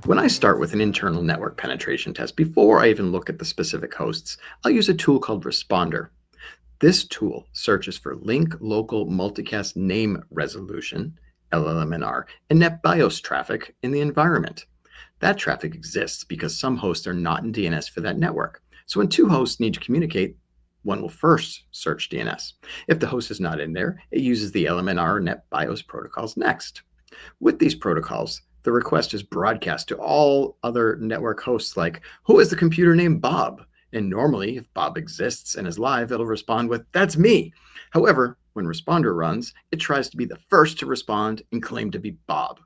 When I start with an internal network penetration test, before I even look at the specific hosts, I'll use a tool called Responder. This tool searches for link local multicast name resolution, LLMNR, and NetBIOS traffic in the environment. That traffic exists because some hosts are not in DNS for that network. So when two hosts need to communicate, one will first search DNS. If the host is not in there, it uses the LMNR or NetBIOS protocols next. With these protocols, the request is broadcast to all other network hosts like, who is the computer named Bob? And normally, if Bob exists and is live, it'll respond with, that's me. However, when Responder runs, it tries to be the first to respond and claim to be Bob.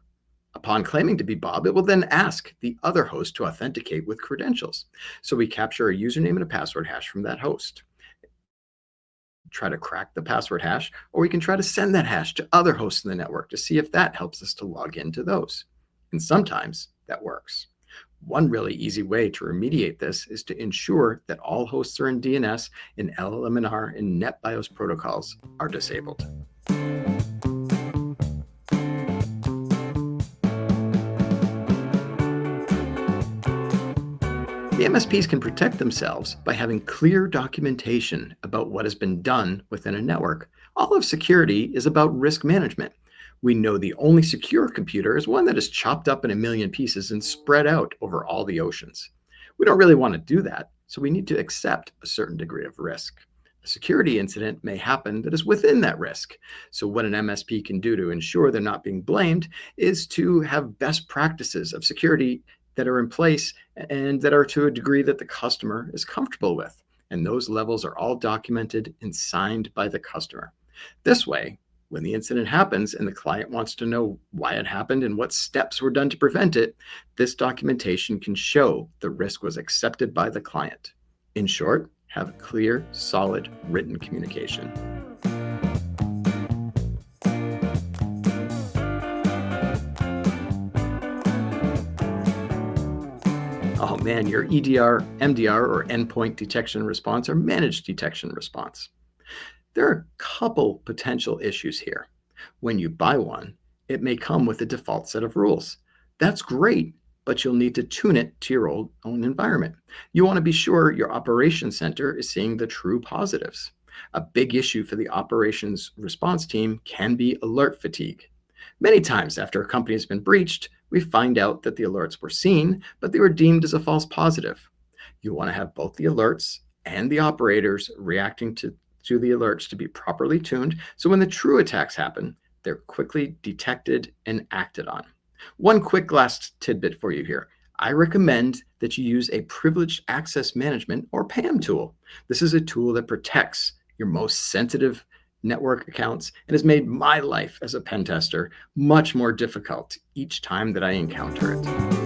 Upon claiming to be Bob, it will then ask the other host to authenticate with credentials. So we capture a username and a password hash from that host. Try to crack the password hash, or we can try to send that hash to other hosts in the network to see if that helps us to log into those. And sometimes that works. One really easy way to remediate this is to ensure that all hosts are in DNS and LLMNR and NetBIOS protocols are disabled. The MSPs can protect themselves by having clear documentation about what has been done within a network. All of security is about risk management. We know the only secure computer is one that is chopped up in a million pieces and spread out over all the oceans. We don't really want to do that, so we need to accept a certain degree of risk. A security incident may happen that is within that risk. So what an MSP can do to ensure they're not being blamed is to have best practices of security that are in place and that are to a degree that the customer is comfortable with. And those levels are all documented and signed by the customer. This way, when the incident happens and the client wants to know why it happened and what steps were done to prevent it, this documentation can show the risk was accepted by the client. In short, have clear, solid written communication. Oh man, your EDR, MDR, or endpoint detection response or managed detection response. There are a couple potential issues here. When you buy one, it may come with a default set of rules. That's great, but you'll need to tune it to your own environment. You want to be sure your operations center is seeing the true positives. A big issue for the operations response team can be alert fatigue. Many times after a company has been breached, we find out that the alerts were seen, but they were deemed as a false positive. You want to have both the alerts and the operators reacting to the alerts to be properly tuned, so when the true attacks happen, they're quickly detected and acted on. One quick last tidbit for you here. I recommend that you use a privileged access management or PAM tool. This is a tool that protects your most sensitive network accounts and has made my life as a pen tester much more difficult each time that I encounter it.